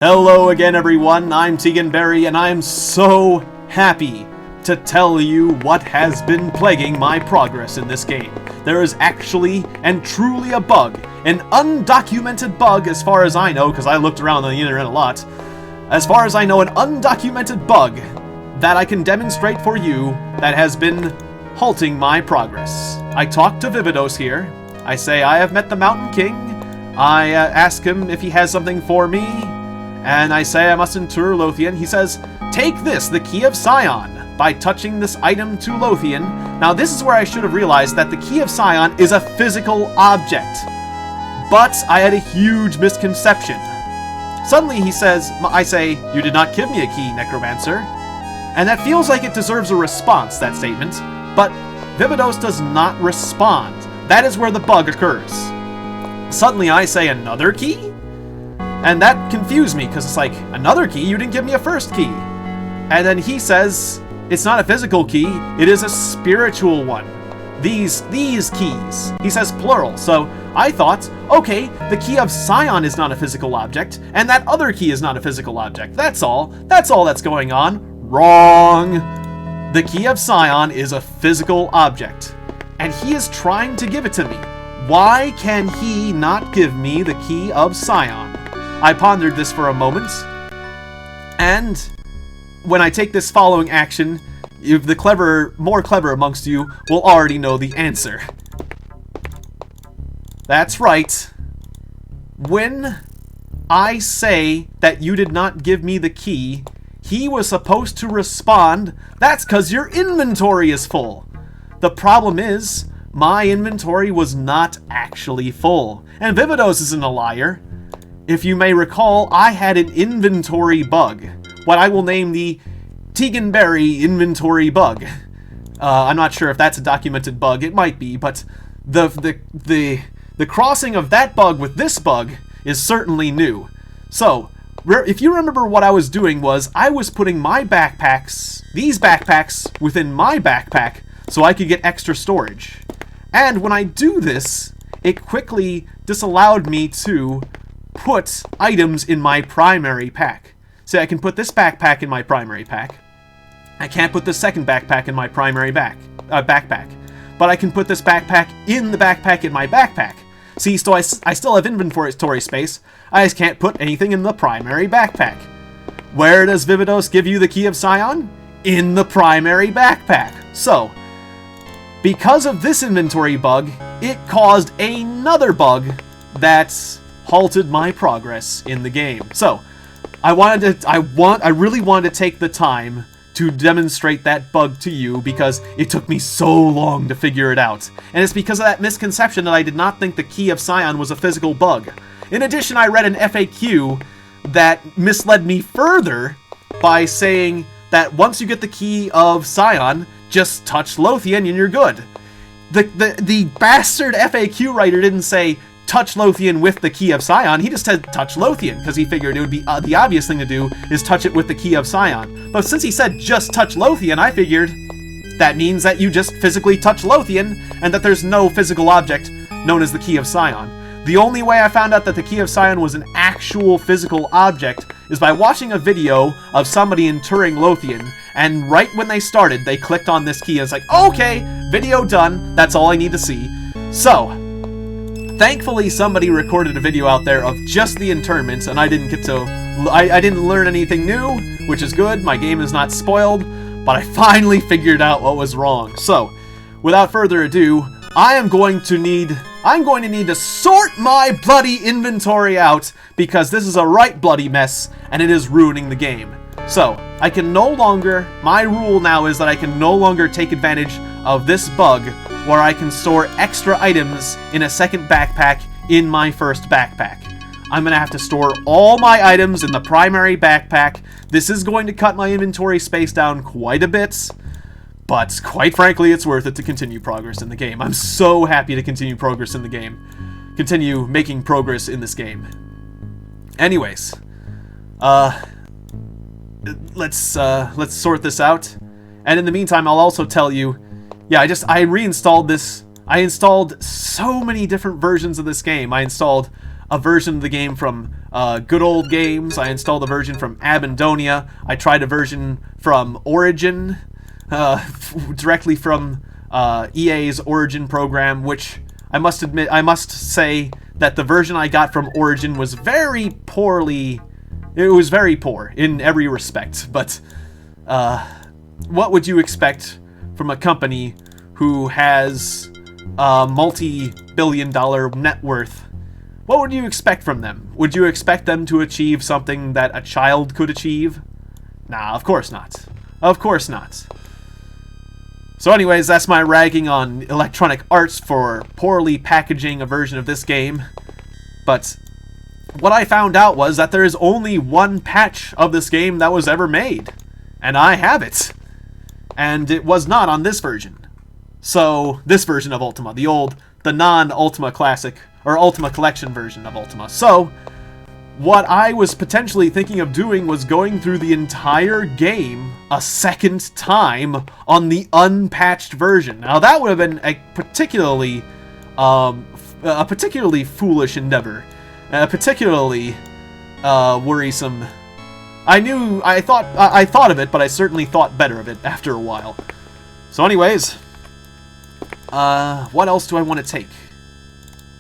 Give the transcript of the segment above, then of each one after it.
Hello again, everyone. I'm Tiegon, and I'm so happy to tell you what has been plaguing my progress in this game. There is actually and truly a bug, an undocumented bug as far as I know, because I looked around on the internet a lot. As far as I know, an undocumented bug that I can demonstrate for you that has been halting my progress. I talked to Vividos here. I say I have met the Mountain King. I ask him if he has something for me. And I say I must endure Lothian. He says, take this, the Key of Scion, by touching this item to Lothian. Now this is where I should have realized that the Key of Scion is a physical object. But I had a huge misconception. Suddenly he says, I say, you did not give me a key, Necromancer. And that feels like it deserves a response, that statement. But Vividos does not respond. That is where the bug occurs. Suddenly I say, another key? And that confused me, because it's like, another key? You didn't give me a first key. And then he says, it's not a physical key, it is a spiritual one. These keys. He says plural, so I thought, okay, the Key of Scion is not a physical object, and that other key is not a physical object. That's all that's going on. Wrong! The Key of Scion is a physical object, and he is trying to give it to me. Why can he not give me the Key of Scion? I pondered this for a moment, and when I take this following action, the more clever amongst you will already know the answer. That's right. When I say that you did not give me the key, he was supposed to respond, that's 'cause your inventory is full. The problem is, my inventory was not actually full, and Vividos isn't a liar. If you may recall, I had an inventory bug, what I will name the Tiegon inventory bug. I'm not sure if that's a documented bug, it might be, but the crossing of that bug with this bug is certainly new. So, if you remember what I was doing was, I was putting my backpacks, these backpacks, within my backpack so I could get extra storage. And when I do this, it quickly disallowed me to put items in my primary pack. Say I can put this backpack in my primary pack. I can't put the second backpack in my primary backpack. But I can put this backpack in the backpack in my backpack. See, so I still have inventory space. I just can't put anything in the primary backpack. Where does Vividos give you the Key of Scion? In the primary backpack. So, because of this inventory bug, it caused another bug that's halted my progress in the game. So, I really wanted to take the time to demonstrate that bug to you because it took me so long to figure it out. And it's because of that misconception that I did not think the Key of Scion was a physical bug. In addition, I read an FAQ that misled me further by saying that once you get the Key of Scion, just touch Lothian and you're good. The bastard FAQ writer didn't say touch Lothian with the Key of Scion, he just said touch Lothian, because he figured it would be the obvious thing to do is touch it with the Key of Scion. But since he said just touch Lothian, I figured that means that you just physically touch Lothian, and that there's no physical object known as the Key of Scion. The only way I found out that the Key of Scion was an actual physical object is by watching a video of somebody interring Lothian, and right when they started, they clicked on this key, and it's like, okay, video done, that's all I need to see. So, thankfully, somebody recorded a video out there of just the interments, and I didn't learn anything new, which is good. My game is not spoiled, but I finally figured out what was wrong. So, without further ado, I'm going to need to sort my bloody inventory out, because this is a right bloody mess, and it is ruining the game. So, my rule now is that I can no longer take advantage of this bug, where I can store extra items in a second backpack in my first backpack. I'm going to have to store all my items in the primary backpack. This is going to cut my inventory space down quite a bit, but quite frankly, it's worth it to continue progress in the game. I'm so happy to continue progress in the game. Continue making progress in this game. Anyways, let's sort this out. And in the meantime, I'll also tell you, yeah, I reinstalled this. I installed so many different versions of this game. I installed a version of the game from Good Old Games. I installed a version from Abandonia. I tried a version from Origin, directly from EA's Origin program, which I must say that the version I got from Origin was very poorly. It was very poor in every respect, but what would you expect from a company who has a multi-billion-dollar net worth? What would you expect from them? Would you expect them to achieve something that a child could achieve? Nah, of course not. Of course not. So anyways, that's my ragging on Electronic Arts for poorly packaging a version of this game. But what I found out was that there is only one patch of this game that was ever made. And I have it. And it was not on this version. So, this version of Ultima, the non-Ultima Classic, or Ultima Collection version of Ultima. So, what I was potentially thinking of doing was going through the entire game a second time on the unpatched version. Now, that would have been a particularly foolish endeavor. Particularly worrisome. I thought of it, but I certainly thought better of it after a while. So anyways, what else do I want to take?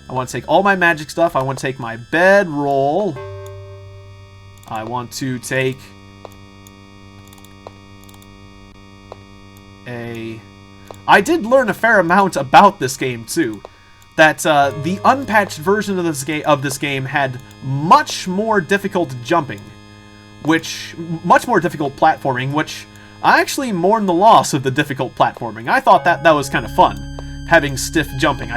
I want to take all my magic stuff. I want to take my bedroll. I want to take I did learn a fair amount about this game too. That the unpatched version of this game had much more difficult jumping, much more difficult platforming, which I actually mourn the loss of the difficult platforming. I thought that was kind of fun, having stiff jumping.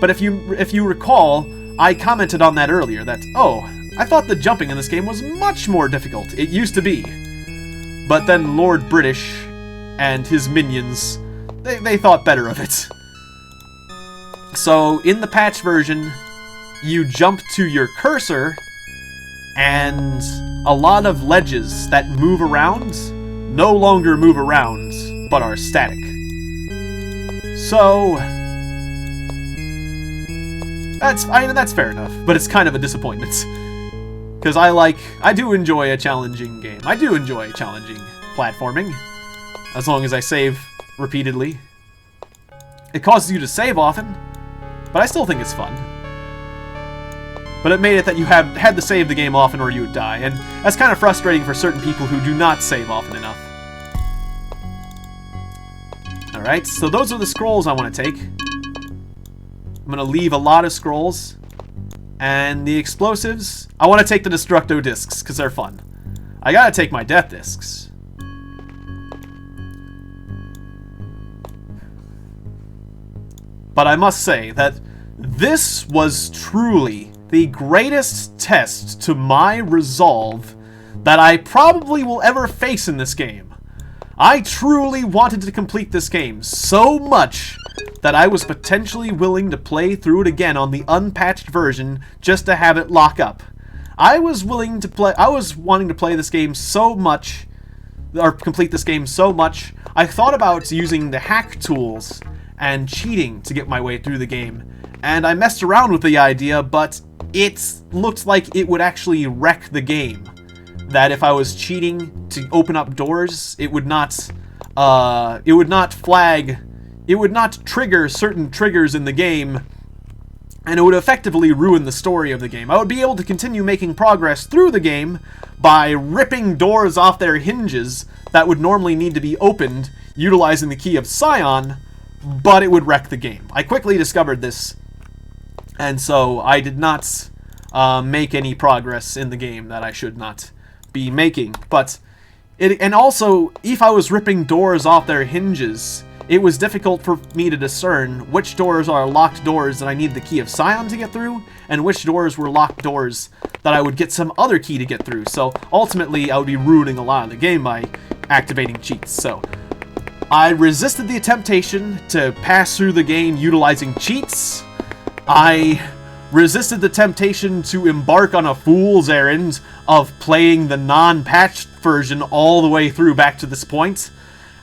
But if you recall, I commented on that earlier. That I thought the jumping in this game was much more difficult. It used to be, but then Lord British and his minions, they thought better of it. So, in the patch version, you jump to your cursor, and a lot of ledges that move around no longer move around, but are static. So, that's fair enough, but it's kind of a disappointment. Because I do enjoy a challenging game. I do enjoy challenging platforming, as long as I save repeatedly. It causes you to save often, but I still think it's fun. But it made it that you had to save the game often or you would die, and that's kind of frustrating for certain people who do not save often enough. Alright, so those are the scrolls I want to take. I'm going to leave a lot of scrolls. And the explosives, I want to take the Destructo discs, because they're fun. I gotta take my death discs. But I must say that this was truly the greatest test to my resolve that I probably will ever face in this game. I truly wanted to complete this game so much that I was potentially willing to play through it again on the unpatched version just to have it lock up. I was wanting to play this game so much, or complete this game so much, I thought about using the hack tools and cheating to get my way through the game. And I messed around with the idea, but it looked like it would actually wreck the game. That if I was cheating to open up doors, it would not trigger certain triggers in the game, and it would effectively ruin the story of the game. I would be able to continue making progress through the game by ripping doors off their hinges that would normally need to be opened utilizing the key of Scion, but it would wreck the game. I quickly discovered this, and so I did not make any progress in the game that I should not be making. And also, if I was ripping doors off their hinges, it was difficult for me to discern which doors are locked doors that I need the key of Scion to get through, and which doors were locked doors that I would get some other key to get through. So ultimately, I would be ruining a lot of the game by activating cheats. So I resisted the temptation to pass through the game utilizing cheats. I resisted the temptation to embark on a fool's errand of playing the non-patched version all the way through back to this point.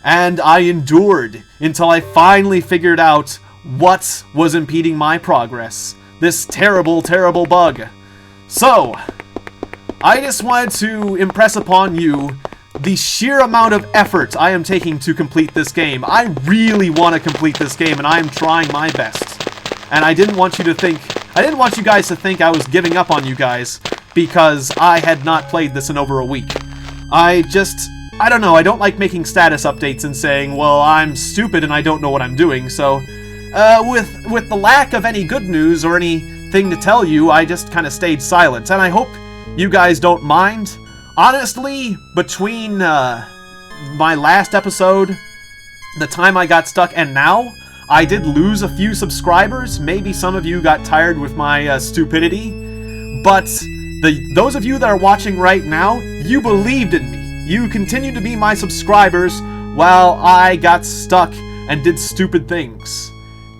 And I endured until I finally figured out what was impeding my progress. This terrible, terrible bug. So, I just wanted to impress upon you the sheer amount of effort I am taking to complete this game. I really want to complete this game, and I am trying my best. And I didn't want you guys to think I was giving up on you guys because I had not played this in over a week. I don't know, I don't like making status updates and saying, well, I'm stupid and I don't know what I'm doing, so with the lack of any good news or anything to tell you, I just kind of stayed silent, and I hope you guys don't mind. Honestly, between my last episode, the time I got stuck, and now, I did lose a few subscribers. Maybe some of you got tired with my stupidity, but those of you that are watching right now, you believed in me. You continued to be my subscribers while I got stuck and did stupid things.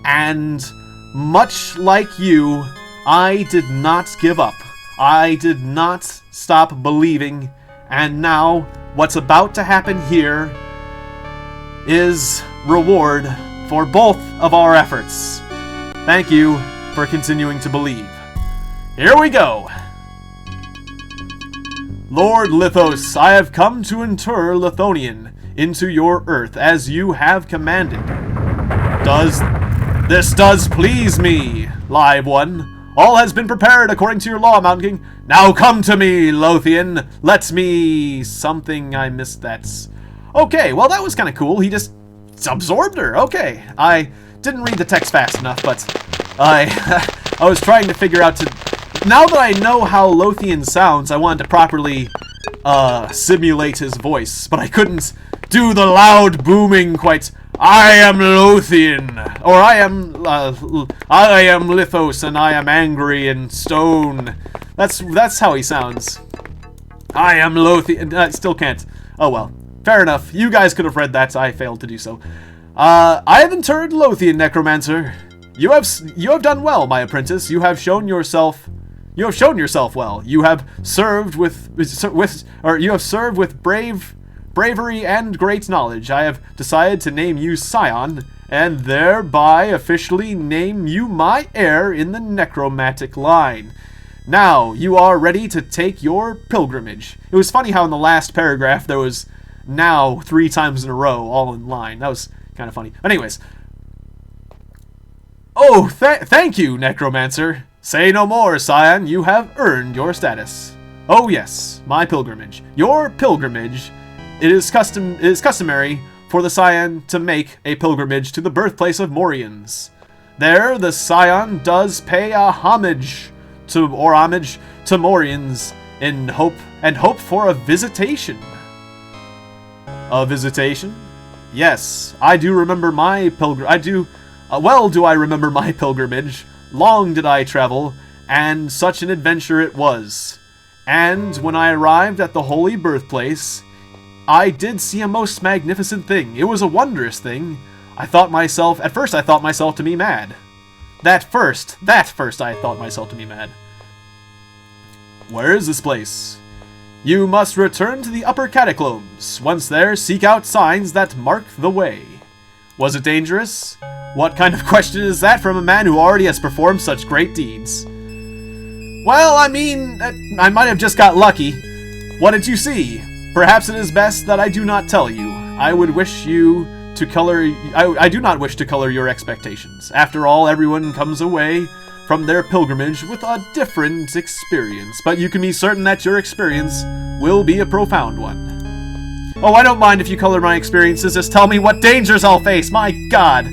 And much like you, I did not give up. I did not stop believing, and now what's about to happen here is reward for both of our efforts. Thank you for continuing to believe. Here we go. Lord Lithos, I have come to inter Lithonian into your earth as you have commanded. This does please me, live one. All has been prepared according to your law, Mountain King. Now come to me, Lothian. Let me... something, I missed that. Okay, well that was kind of cool. He just absorbed her. Okay, I didn't read the text fast enough, but I was trying to figure out to... Now that I know how Lothian sounds, I wanted to properly simulate his voice, but I couldn't do the loud booming quite... I am Lothian, or I am Lithos, and I am angry and stone. That's how he sounds. I am Lothian. I still can't. Oh well, fair enough. You guys could have read that. I failed to do so. I have interred Lothian, Necromancer. You have done well, my apprentice. You have shown yourself well. You have served with bravery and great knowledge. I have decided to name you Scion, and thereby officially name you my heir in the necromantic line. Now, you are ready to take your pilgrimage. It was funny how in the last paragraph there was now 3 times in a row, all in line. That was kind of funny. Anyways. Oh, thank you, Necromancer. Say no more, Scion. You have earned your status. Oh yes, my pilgrimage. Your pilgrimage. It is customary for the Scion to make a pilgrimage to the birthplace of Morians. There, the Scion does pay a homage to Morians in hope for a visitation. A visitation? Yes, I do remember my well do I remember my pilgrimage. Long did I travel, and such an adventure it was. And when I arrived at the holy birthplace, I did see a most magnificent thing. It was a wondrous thing. At first I thought myself to be mad. That first I thought myself to be mad. Where is this place? You must return to the upper catacombs. Once there, seek out signs that mark the way. Was it dangerous? What kind of question is that from a man who already has performed such great deeds? Well, I mean, I might have just got lucky. What did you see? Perhaps it is best that I do not tell you. I do not wish to color your expectations. After all, everyone comes away from their pilgrimage with a different experience, but you can be certain that your experience will be a profound one. Oh, I don't mind if you color my experiences, just tell me what dangers I'll face, my god!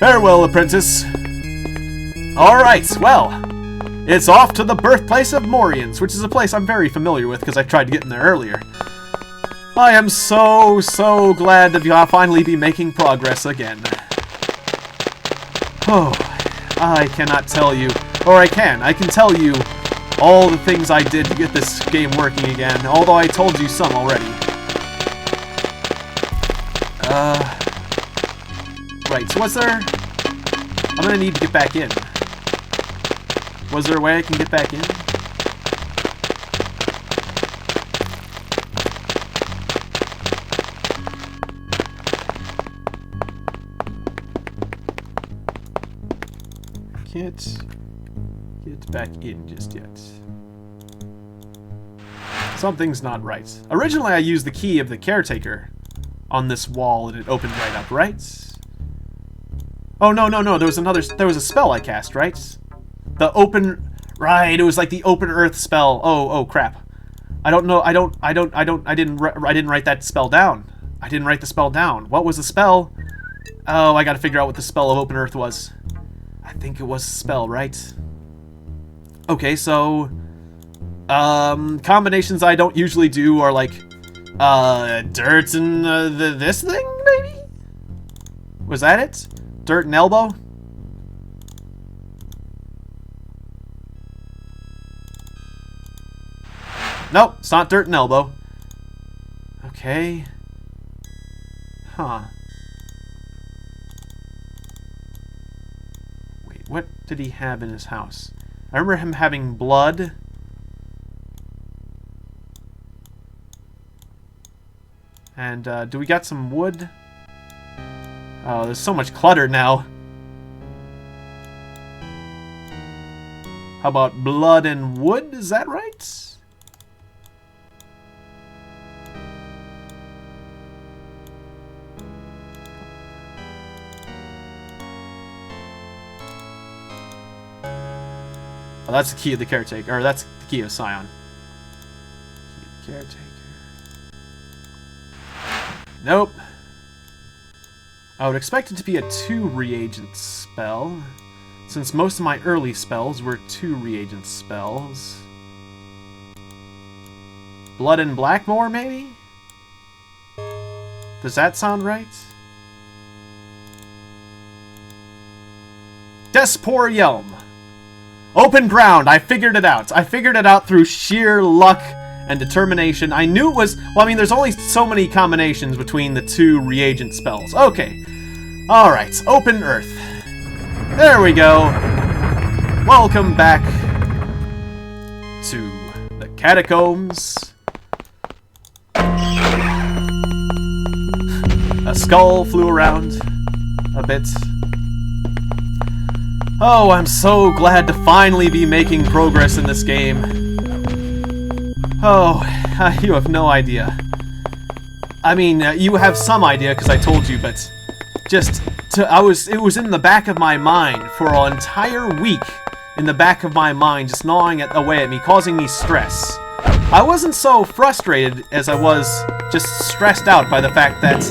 Farewell, apprentice. Alright, well, it's off to the birthplace of Morians, which is a place I'm very familiar with because I tried to get in there earlier. I am so glad to finally be making progress again. Oh, I cannot tell you, or I can tell you all the things I did to get this game working again, although I told you some already. Right, so was there... I'm gonna need to get back in. Was there a way I can get back in? Get it back in just yet. Something's not right. Originally, I used the key of the caretaker on this wall, and it opened right up, right? Oh, no, no, no. There was a spell I cast, right? The open... Right, it was like the open earth spell. Oh, crap. I don't know. I didn't write that spell down. I didn't write the spell down. What was the spell? Oh, I gotta figure out what the spell of open earth was. I think it was a spell, right? Okay, so... combinations I don't usually do are like... dirt and this thing, maybe? Was that it? Dirt and elbow? Nope, it's not dirt and elbow. Okay. Huh. Wait, what did he have in his house? I remember him having blood. And, do we got some wood? Oh, there's so much clutter now. How about blood and wood? Is that right? Oh, that's the key of the caretaker. Or that's the key of Scion. Key of the caretaker. Nope. I would expect it to be a 2 reagent spell, since most of my early spells were 2 reagent spells. Blood and Blackmore, maybe? Does that sound right? Despor Yelm. Open ground. I figured it out. I figured it out through sheer luck and determination. I knew it was... Well, I mean, there's only so many combinations between the 2 reagent spells. Okay. Alright. Open Earth. There we go. Welcome back to the catacombs. A skull flew around a bit. Oh, I'm so glad to finally be making progress in this game. Oh, you have no idea. I mean, you have some idea because I told you, but it was in the back of my mind for an entire week. In the back of my mind, just gnawing away at me, causing me stress. I wasn't so frustrated as I was just stressed out by the fact that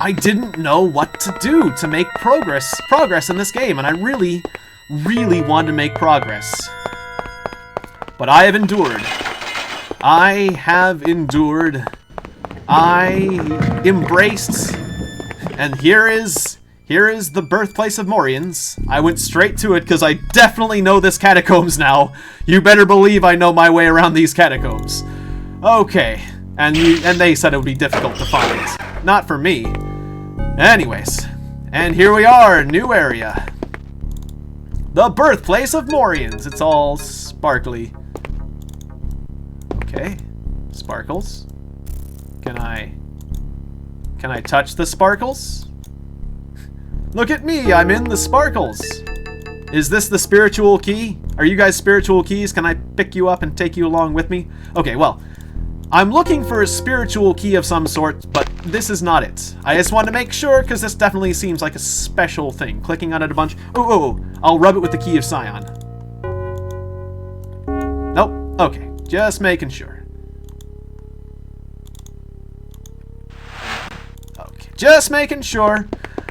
I didn't know what to do to make progress in this game, and I really wanted to make progress. But I have endured. I have endured. I embraced. And here is the birthplace of Morians. I went straight to it because I definitely know this catacombs now. You better believe I know my way around these catacombs. Okay. And they said it would be difficult to find. Not for me. Anyways. And here we are, new area. The birthplace of Morians. It's all sparkly. Okay. Sparkles. Can I touch the sparkles? Look at me, I'm in the sparkles. Is this the spiritual key? Are you guys spiritual keys? Can I pick you up and take you along with me? Okay, well, I'm looking for a spiritual key of some sort, but this is not it. I just wanted to make sure, because this definitely seems like a special thing. Clicking on it a bunch. Oh, I'll rub it with the key of Scion. Nope. Okay, just making sure. Okay, just making sure.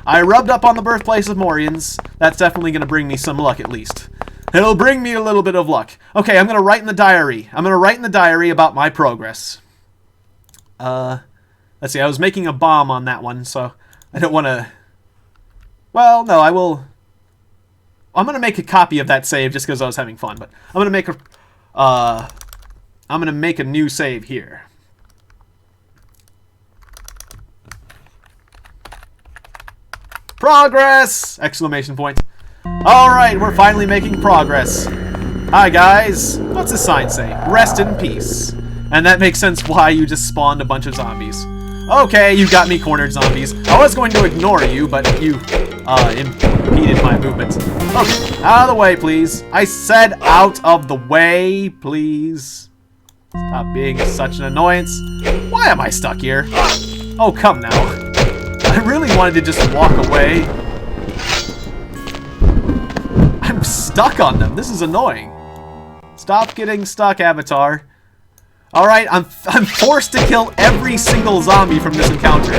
I rubbed up on the birthplace of Morians. That's definitely going to bring me some luck, at least. It'll bring me a little bit of luck. Okay, I'm going to write in the diary. I'm going to write in the diary about my progress. Let's see, I was making a bomb on that one, so I don't want to... Well, no, I will... I'm going to make a copy of that save just because I was having fun, but I'm going to make a... I'm going to make a new save here. Progress! Exclamation point. Alright, we're finally making progress. Hi, guys. What's the sign say? Rest in peace. And that makes sense why you just spawned a bunch of zombies. Okay, you got me cornered, zombies. I was going to ignore you, but you, impeded my movement. Okay, out of the way, please. I said out of the way, please. Stop being such an annoyance. Why am I stuck here? Oh, come now. I really wanted to just walk away. I'm stuck on them. This is annoying. Stop getting stuck, Avatar. Alright, I'm forced to kill every single zombie from this encounter.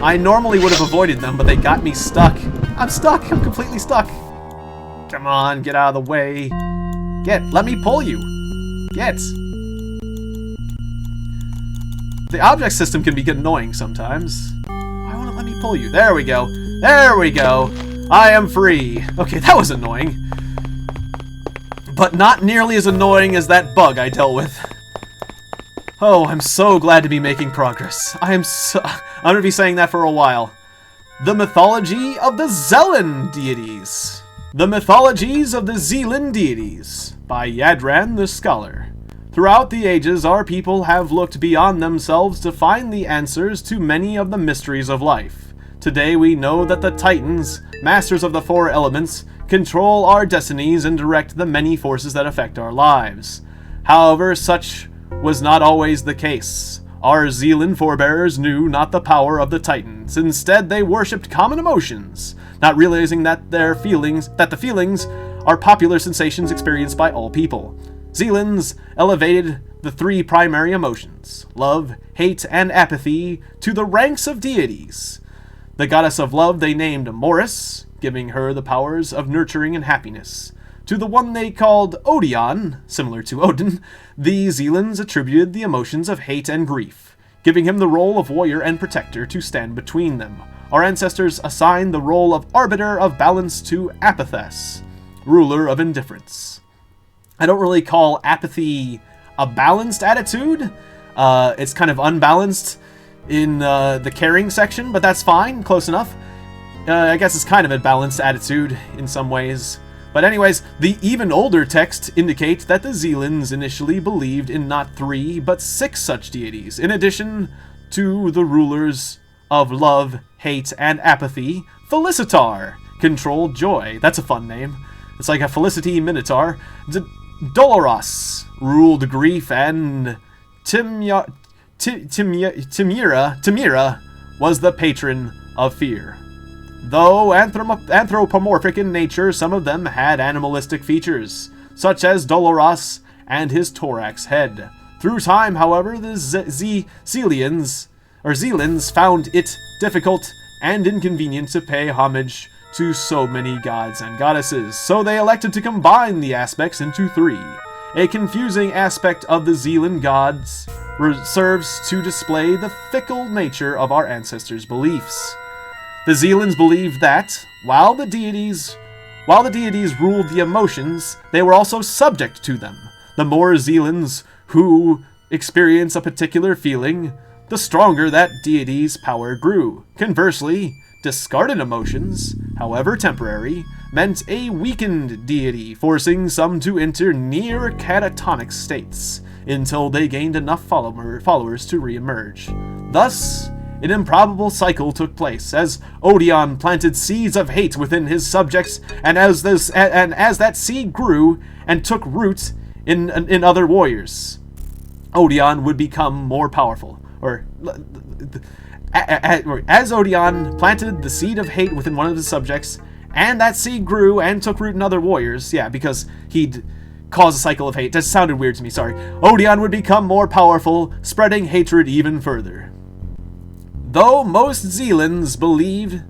I normally would have avoided them, but they got me stuck. I'm stuck. I'm completely stuck. Come on, get out of the way. Let me pull you. Get. The object system can be annoying sometimes. Why won't it let me pull you? There we go. There we go. I am free. Okay, that was annoying. But not nearly as annoying as that bug I dealt with. Oh, I'm so glad to be making progress. I'm gonna be saying that for a while. The mythology of the Zealand deities. The mythologies of the Zealand deities by Yadran the Scholar. Throughout the ages, our people have looked beyond themselves to find the answers to many of the mysteries of life. Today we know that the Titans, masters of the four elements, control our destinies and direct the many forces that affect our lives. However, such was not always the case. Our Zealand forebears knew not the power of the Titans. Instead, they worshipped common emotions, not realizing that the feelings are popular sensations experienced by all people. Zealands elevated the three primary emotions, love, hate, and apathy, to the ranks of deities. The goddess of love they named Morris, giving her the powers of nurturing and happiness. To the one they called Odion, similar to Odin, the Zealands attributed the emotions of hate and grief, giving him the role of warrior and protector to stand between them. Our ancestors assigned the role of arbiter of balance to Apathes, ruler of indifference. I don't really call apathy a balanced attitude. It's kind of unbalanced in the caring section, but that's fine, close enough. I guess it's kind of a balanced attitude in some ways. But anyways, the even older texts indicate that the Zealands initially believed in not 3, but 6 such deities. In addition to the rulers of love, hate, and apathy, Felicitar controlled joy. That's a fun name. It's like a Felicity Minotaur. Doloros ruled grief, and Timira was the patron of fear. Though anthropomorphic in nature, some of them had animalistic features, such as Doloros and his thorax head. Through time, however, the Zealands found it difficult and inconvenient to pay homage to so many gods and goddesses, so they elected to combine the aspects into 3. A confusing aspect of the Zealand gods serves to display the fickle nature of our ancestors' beliefs. The Zealands believed that, while the deities ruled the emotions, they were also subject to them. The more Zealands who experience a particular feeling, the stronger that deity's power grew. Conversely, discarded emotions, however temporary, meant a weakened deity, forcing some to enter near catatonic states until they gained enough followers to re-emerge. Thus, an improbable cycle took place, as Odion planted seeds of hate within his subjects, and as that seed grew and took root in other warriors, Odion would become more powerful. As Odion planted the seed of hate within one of his subjects, and that seed grew and took root in other warriors, because he'd cause a cycle of hate. That sounded weird to me, sorry. Odion would become more powerful, spreading hatred even further. Though most Zealands believed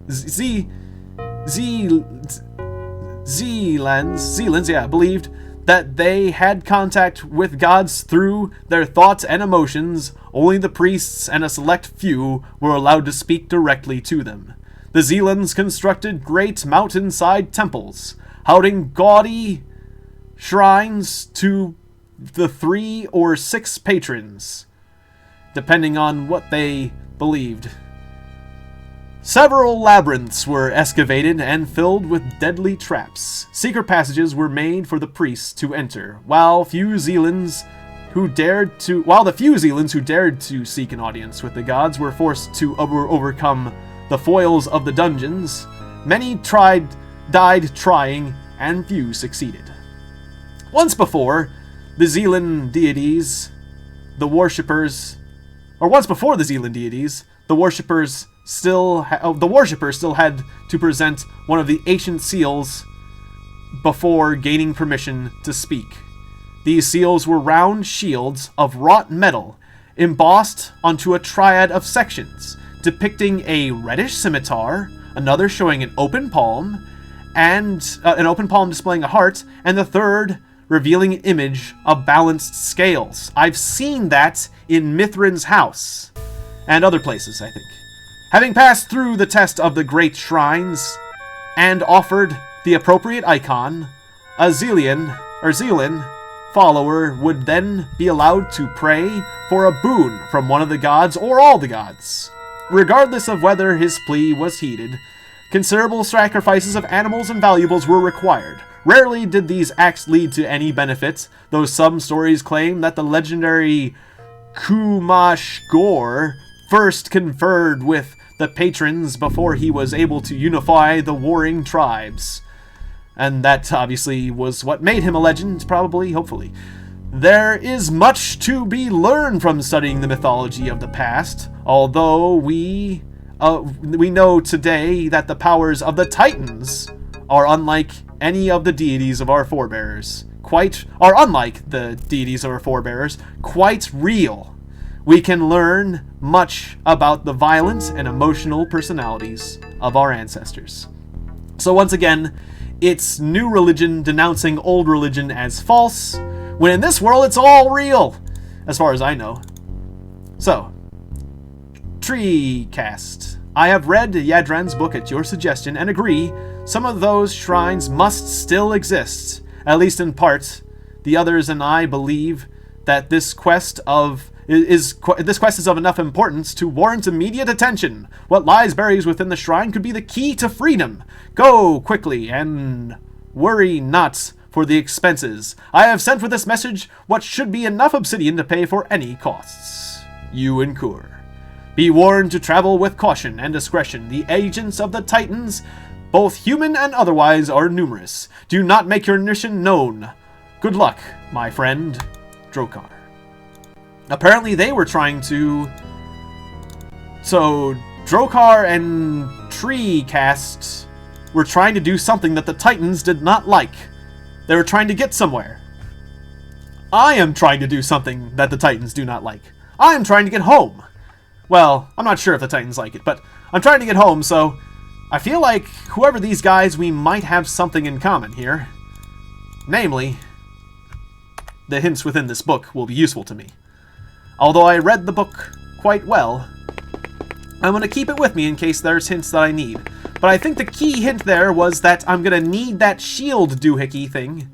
believed that they had contact with gods through their thoughts and emotions, only the priests and a select few were allowed to speak directly to them. The Zealands constructed great mountainside temples, housing gaudy shrines to the 3 or 6 patrons, depending on what they believed. Several labyrinths were excavated and filled with deadly traps. Secret passages were made for the priests to enter, while few Zealands while the few Zealands who dared to seek an audience with the gods were forced to overcome the foils of the dungeons, many died trying, and few succeeded. Once before the Zealand deities, the worshippers still had to present one of the ancient seals before gaining permission to speak. These seals were round shields of wrought metal, embossed onto a triad of sections, depicting a reddish scimitar, another showing an open palm, and an open palm displaying a heart, and the third revealing an image of balanced scales. I've seen that in Mithrin's house, and other places, I think. Having passed through the test of the great shrines, and offered the appropriate icon, a Zealan follower would then be allowed to pray for a boon from one of the gods or all the gods. Regardless of whether his plea was heeded, considerable sacrifices of animals and valuables were required. Rarely did these acts lead to any benefit, though some stories claim that the legendary Kumash Gore first conferred with the patrons before he was able to unify the warring tribes. And that obviously was what made him a legend, probably, hopefully. There is much to be learned from studying the mythology of the past, although we know today that the powers of the Titans are unlike any of the deities of our forebears. Quite real. We can learn much about the violent and emotional personalities of our ancestors. So once again, it's new religion denouncing old religion as false, when in this world it's all real, as far as I know. So, Treecast. I have read Yadran's book at your suggestion and agree some of those shrines must still exist, at least in part. The others and I believe that this quest is of enough importance to warrant immediate attention. What lies buried within the shrine could be the key to freedom. Go quickly and worry not for the expenses. I have sent with this message what should be enough obsidian to pay for any costs you incur. Be warned to travel with caution and discretion. The agents of the Titans, both human and otherwise, are numerous. Do not make your mission known. Good luck, my friend, Drokar. Apparently they were trying to... So, Drokar and Treecast were trying to do something that the Titans did not like. They were trying to get somewhere. I am trying to do something that the Titans do not like. I am trying to get home. Well, I'm not sure if the Titans like it, but I'm trying to get home, so I feel like whoever these guys, we might have something in common here. Namely, the hints within this book will be useful to me. Although I read the book quite well, I'm going to keep it with me in case there's hints that I need. But I think the key hint there was that I'm going to need that shield doohickey thing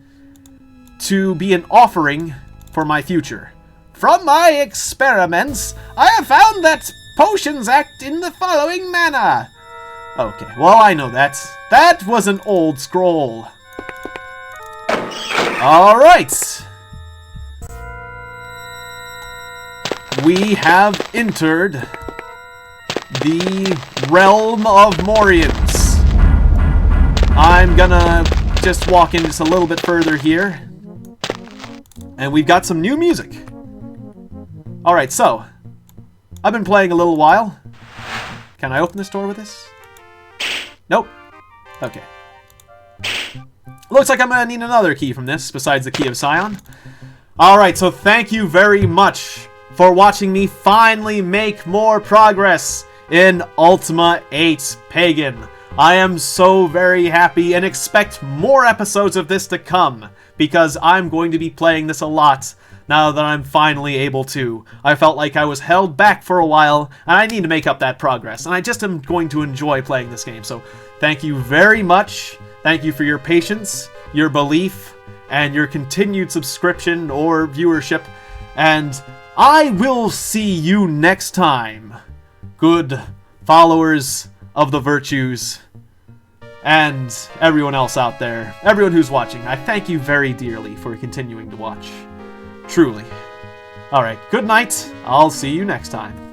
to be an offering for my future. From my experiments, I have found that potions act in the following manner. Okay, well, I know that. That was an old scroll. Alright. We have entered the realm of Morians. I'm gonna just walk in just a little bit further here. And we've got some new music. Alright, so I've been playing a little while. Can I open this door with this? Nope. Okay. Looks like I'm gonna need another key from this, besides the Key of Scion. Alright, so thank you very much for watching me finally make more progress in Ultima 8 Pagan. I am so very happy and expect more episodes of this to come, because I'm going to be playing this a lot now that I'm finally able to. I felt like I was held back for a while, and I need to make up that progress, and I just am going to enjoy playing this game. So thank you very much. Thank you for your patience, your belief, and your continued subscription or viewership, and I will see you next time, good followers of the virtues, and everyone else out there, everyone who's watching. I thank you very dearly for continuing to watch. Truly. Alright, good night. I'll see you next time.